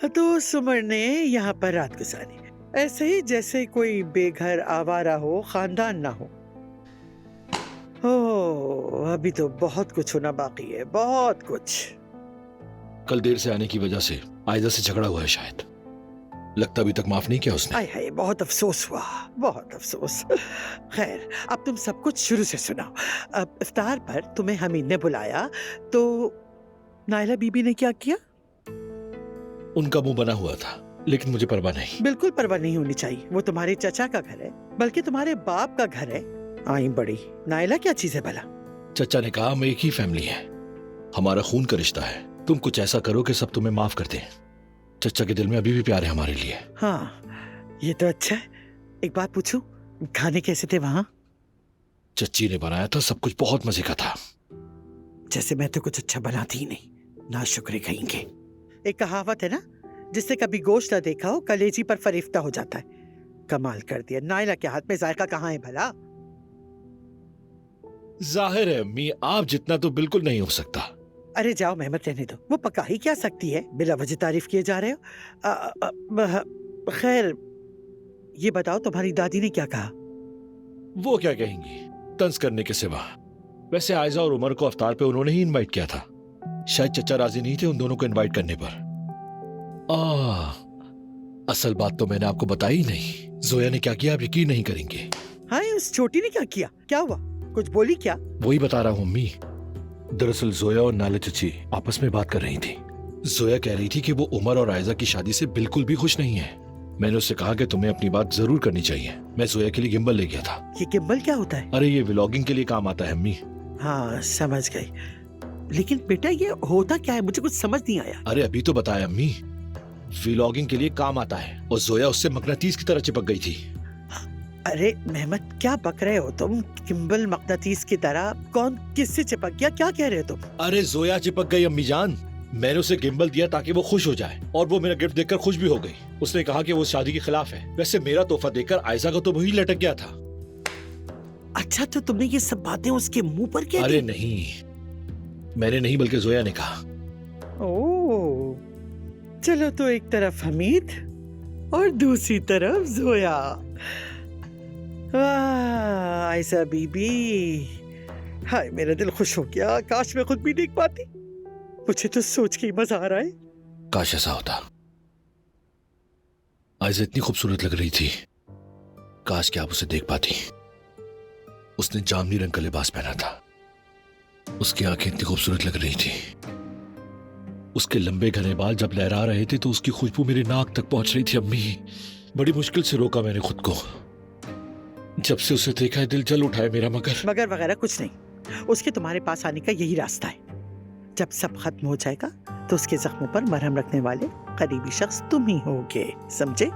तो सुमर ने यहाँ पर रात गुजारी, ऐसे ही जैसे कोई बेघर आवारा हो, खानदान ना हो। ओह, अभी तो बहुत कुछ होना बाकी है, बहुत कुछ। कल देर से आने की वजह से आयजा से झगड़ा हुआ है शायद। लगता अभी तक माफ नहीं किया उसने। आय हाय, बहुत अफसोस हुआ, बहुत अफसोस। खैर, अब तुम सब कुछ शुरू से सुनाओ। अब इफ्तार पर तुम्हें हमीद ने बुलाया तो नायला बीबी ने क्या किया? उनका मुंह बना हुआ था, लेकिन मुझे परवाह नहीं। बिल्कुल परवाह नहीं होनी चाहिए, वो तुम्हारे चचा का घर है, बल्कि तुम्हारे बाप का घर है। आई बड़ी नायला क्या चीज है भला? चचा ने कहा हम एक ही फैमिली है, हमारा खून का रिश्ता है, तुम कुछ ऐसा करो कि सब तुम्हें माफ कर दें। चचा के दिल में अभी भी प्यार है हमारे लिए। हाँ, ये तो अच्छा है। एक बात पूछूं, खाने कैसे थे वहां? चच्ची ने बनाया था, सब कुछ बहुत मजे का था। जैसे मैं तो कुछ अच्छा बनाती ही नहीं, ना शुक्र कहेंगे। एक कहावत है ना, जिसने कभी गोश्त न देखा हो कलेजी पर फरिश्ता हो जाता है। कमाल कर दिया, नायला के हाथ में जायका कहाँ है भला? जाहिर है अम्मी, आप जितना तो बिल्कुल नहीं हो सकता। अरे जाओ मेहमत, रहने दो, वो पका ही क्या सकती है, बिला वजह तारीफ किए जा रहे हो। खैर, ये बताओ तुम्हारी दादी ने क्या कहा? वो क्या कहेंगी, तंज करने के सिवा। वैसे आयजा और उमर को अफ्तार पे उन्होंने ही इनवाइट किया था, शायद चचा राजी नहीं थे उन दोनों को इनवाइट करने पर। असल बात तो मैंने आपको बताई ही नहीं। जोया ने क्या किया आप यकीन नहीं करेंगे। हाँ, उस छोटी ने क्या किया? क्या हुआ, कुछ बोली क्या? वही बता रहा हूँ अम्मी। दरअसल जोया और नाले चची आपस में बात कर रही थी। जोया कह रही थी कि वो उमर और आयजा की शादी से बिल्कुल भी खुश नहीं है। मैंने उससे कहा कि तुम्हें अपनी बात जरूर करनी चाहिए। मैं जोया के लिए गिम्बल ले गया था। ये गिम्बल क्या होता है? अरे ये व्लॉगिंग के लिए काम आता है अम्मी। हाँ समझ गई, लेकिन बेटा ये होता क्या है, मुझे कुछ समझ नहीं आया। अरे अभी तो बताया अम्मी, व्लॉगिंग के लिए काम आता है। और जोया उससे मकनातीस की तरह चिपक गई थी। अरे मेहमत, क्या बक रहे हो तुम? गिम्बल मकनातीस की तरह? कौन किससे चिपक गया, क्या कह रहे हो तुम? अरे जोया चिपक गई अम्मी जान। मैंने उसे गिम्बल दिया ताकि वो खुश हो जाए, और वो मेरा गिफ्ट देखकर खुश भी हो गई। उसने कहा कि वो शादी के खिलाफ है। वैसे मेरा तोहफा देखकर आयजा का तो वही लटक गया था। अच्छा, तो तुमने ये सब बातें उसके मुंह पर कह दी? अरे नहीं, मैंने नहीं बल्कि जोया ने कहा। ओह, चलो, तो एक तरफ हमीद और दूसरी तरफ जोया। आयशा बीबी, हाय मेरा दिल खुश हो गया। काश मैं खुद भी देख पाती, मुझे तो सोच के ही मजा आ रहा है। काश ऐसा होता। आयशा इतनी खूबसूरत लग रही थी, काश कि आप उसे देख पाती। उसने जामनी रंग का लिबास पहना था, उसकी आंखें इतनी खूबसूरत लग रही थी। उसके लंबे घने बाल जब लहरा रहे थे तो उसकी खुशबू मेरे नाक तक पहुंच रही थी अम्मी। बड़ी मुश्किल से रोका मैंने खुद को। जब से उसे देखा है दिल जल उठा है मेरा। मगर वगैरह कुछ नहीं, उसके तुम्हारे पास आने का यही रास्ता है। जब सब खत्म हो जाएगा तो उसके जख्मों पर मरहम रखने वाले करीबी शख्स तुम ही होगे, समझे?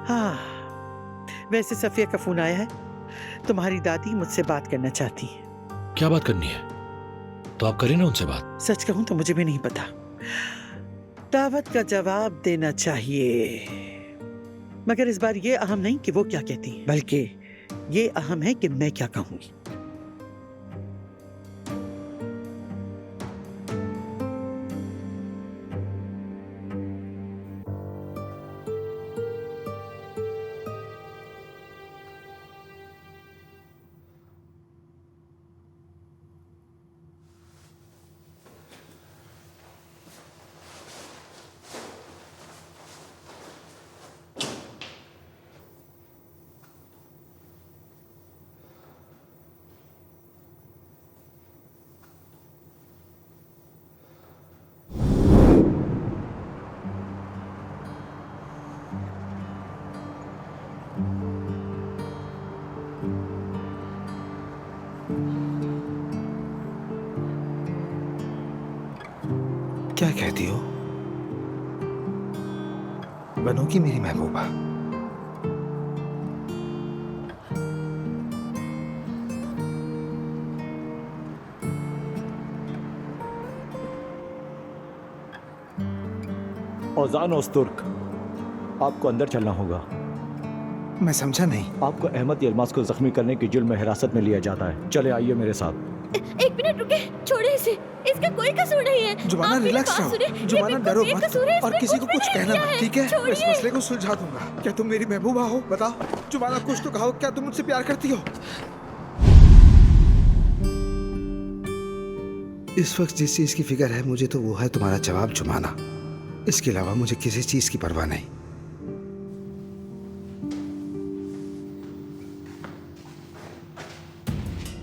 हाँ, वैसे सफिया का फोन आया है, तुम्हारी दादी मुझसे बात करना चाहती है। क्या बात करनी है? तो आप करें ना उनसे बात। सच कहूं तो मुझे भी नहीं पता, दावत का जवाब देना चाहिए। मगर इस बार ये अहम नहीं कि वो क्या कहती है, बल्कि ये अहम है कि मैं क्या कहूंगी। क्या कहती हो? बनोगी मेरी महबूबा? औजान ओस्तुर्क, आपको अंदर चलना होगा। मैं समझा नहीं। आपको अहमद यलमास को जख्मी करने की जुर्म में हिरासत में लिया जाता है। चले आइए मेरे साथ। एक मिनट रुके, छोड़े इसे, इसका कोई कसूर नहीं है। जुबाना आप मेरी रिलैक्स बात रहो। सुनिए, ये जुबाना बिल्कुल डरो बेकसूर है, मत और इसने किसी को कुछ कुछ भी नहीं कहना किया मत, है। ठीक है? मैं इस छोड़िए। मसले को सुलझा दूंगा। क्या तुम मेरी महबूबा हो? बताओ। जुबाना कुछ तो कहो, क्या तुम मुझसे प्यार करती हो? इस वक्त जिस चीज की फिक्र है मुझे तो वो है तुम्हारा जवाब जुबाना। इसके अलावा मुझे किसी चीज की परवाह नहीं।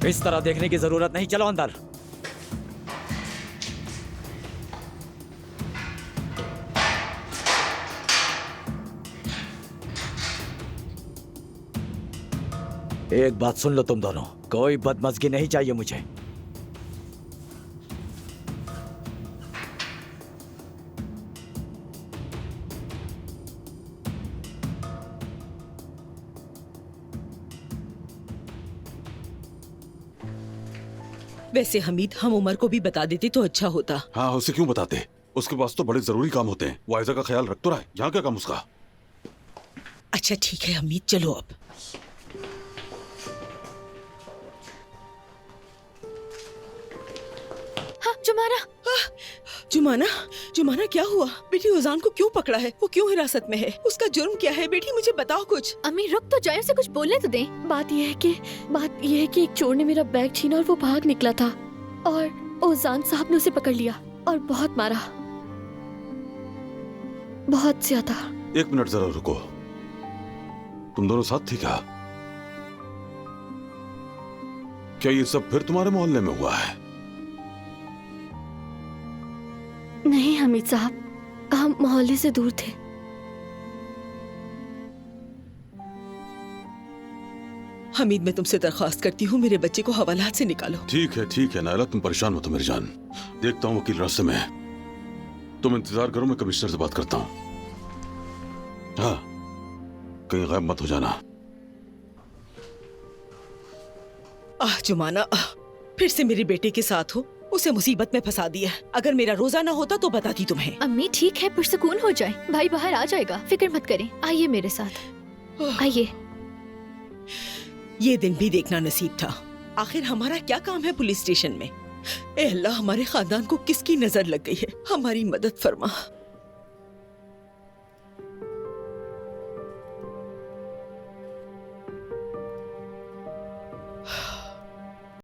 इस तरह देखने की जरूरत नहीं, चलो अंदर। एक बात सुन लो तुम दोनों, कोई बदमज़गी नहीं चाहिए मुझे। वैसे हमीद, हम उमर को भी बता देते तो अच्छा होता। हाँ, उसे क्यों बताते? उसके पास तो बड़े जरूरी काम होते हैं। वो आयजा का ख्याल रख तो रहा है। यहाँ क्या काम उसका? अच्छा ठीक है हमीद, चलो अब। हाँ, जुमाना। जुमाना, जुमाना क्या हुआ? बेटी उजान को क्यों पकड़ा है? वो क्यों हिरासत में है? उसका जुर्म क्या है? बेटी मुझे बताओ कुछ। अम्मी रुक तो जाए, उसे कुछ बोलने तो दें। बात यह है कि एक चोर ने मेरा बैग छीना और वो भाग निकला था और ओजान साहब ने उसे पकड़ लिया और बहुत मारा, बहुत ज्यादा। एक मिनट जरा रुको। तुम दोनों साथ थे क्या? क्या ये सब फिर तुम्हारे मोहल्ले में हुआ है? नहीं हमीद साहब, हम मोहल्ले से दूर थे। हमीद, मैं तुमसे दरख्वास्त करती हूँ मेरे बच्चे को हवालात से निकालो। ठीक है नायला, तुम परेशान मत हो मेरी जान। देखता हूँ वकील रास्ते में है। तुम इंतजार करो, मैं कमिश्नर से बात करता हूँ। हाँ, कहीं गायब मत हो जाना। जुमाना, फिर से मेरे बेटे के साथ हो, उसे मुसीबत में फंसा दिया। अगर मेरा रोजा ना होता तो बताती तुम्हें। अम्मी ठीक है, पुरसकून हो जाए, भाई बाहर आ जाएगा, फिक्र मत करें। आइए मेरे साथ, आइए। ये दिन भी देखना नसीब था। आखिर हमारा क्या काम है पुलिस स्टेशन में? ए अल्लाह, हमारे खानदान को किसकी नजर लग गई है? हमारी मदद फरमा।